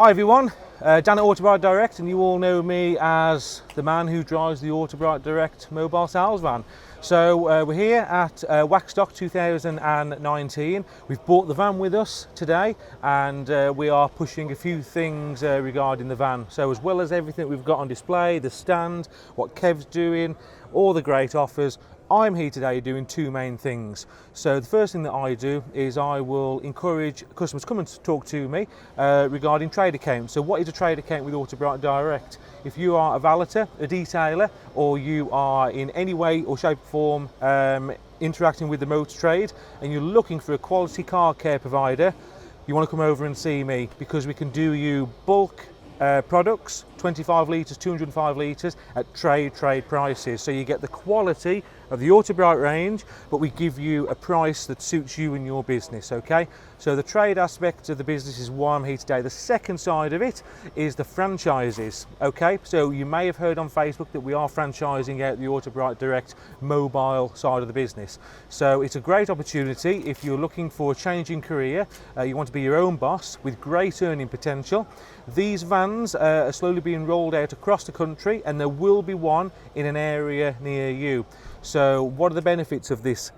Hi everyone, Dan at Autobrite Direct, and you all know me as the man who drives the Autobrite Direct mobile sales van. So we're here at Waxstock 2019. We've brought the van with us today, and we are pushing a few things regarding the van. So as well as everything we've got on display, the stand, what Kev's doing, all the great offers, I'm here today doing two main things. So the first thing that I do is I will encourage customers to come and talk to me regarding trade accounts. So what is a trade account with Autobrite Direct? If you are a valeter, a detailer, or you are in any way or shape or form interacting with the motor trade and you're looking for a quality car care provider, you want to come over and see me, because we can do you bulk products, 25 litres, 205 litres at trade prices. So you get the quality of the Autobrite range, but we give you a price that suits you and your business, okay? So the trade aspect of the business is why I'm here today. The second side of it is the franchises, okay? So you may have heard on Facebook that we are franchising out the Autobrite Direct mobile side of the business. So it's a great opportunity if you're looking for a change in career, you want to be your own boss with great earning potential. These vans are slowly being rolled out across the country, and there will be one in an area near you. So what are the benefits of this?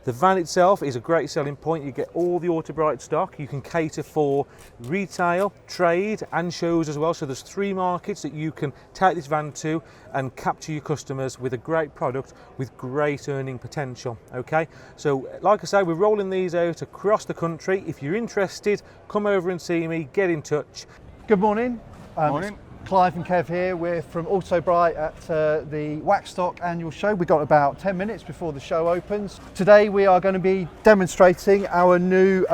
The van itself is a great selling point. You get all the Autobrite stock. You can cater for retail, trade and shows as well. So there's three markets that you can take this van to and capture your customers with a great product with great earning potential, okay? So like I say, we're rolling these out across the country. If you're interested, come over and see me, get in touch. Good morning. Morning. Clive and Kev here. We're from Autobrite at the Waxstock annual show. We've got about 10 minutes before the show opens. Today we are going to be demonstrating our new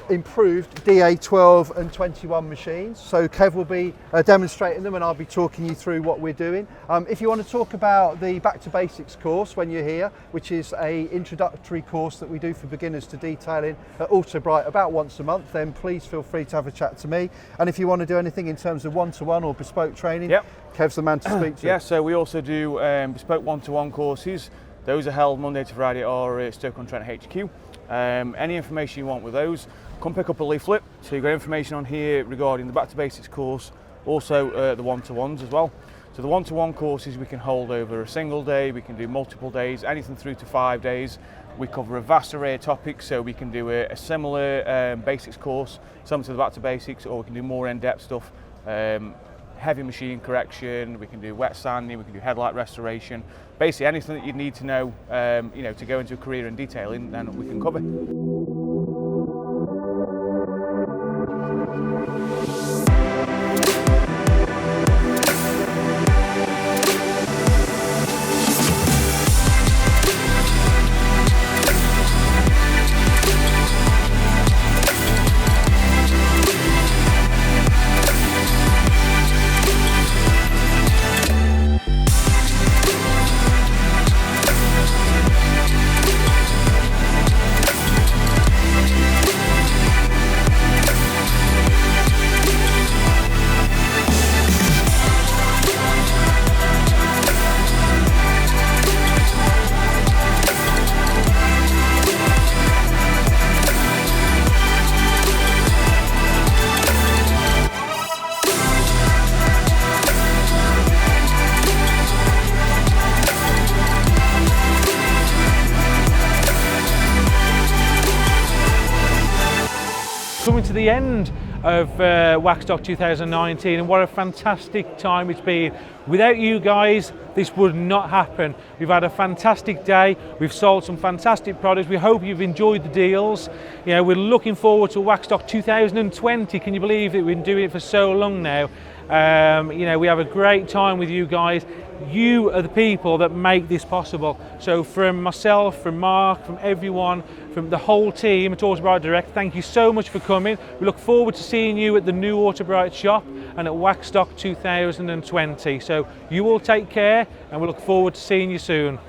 improved DA12 and 21 machines. So Kev will be demonstrating them and I'll be talking you through what we're doing. If you want to talk about the Back to Basics course when you're here, which is an introductory course that we do for beginners to detailing at Autobrite about once a month, then please feel free to have a chat to me. And if you want to do anything in terms of one-to-one or bespoke training, yep, Kev's the man to speak to. Yeah, so we also do bespoke one-to-one courses. Those are held Monday to Friday or Stoke-on-Trent HQ. Any information you want with those, come pick up a leaflet. So you've got information on here regarding the Back to Basics course, also the one-to-ones as well. So the one-to-one courses we can hold over a single day, we can do multiple days, anything through to 5 days. We cover a vast array of topics, so we can do a similar basics course, similar to the Back to Basics, or we can do more in-depth stuff. Heavy machine correction, we can do wet sanding, we can do headlight restoration, basically anything that you need to know, to go into a career in detailing, then we can cover. Coming to the end of Waxstock 2019, and what a fantastic time it's been. Without you guys, this would not happen. We've had a fantastic day, we've sold some fantastic products, we hope you've enjoyed the deals. You know, we're looking forward to Waxstock 2020, can you believe that we've been doing it for so long now? We have a great time with you guys. You are the people that make this possible. So from myself, from Mark, from everyone, from the whole team at Autobrite Direct, thank you so much for coming. We look forward to seeing you at the new Autobrite shop and at Waxstock 2020. So you all take care, and we look forward to seeing you soon.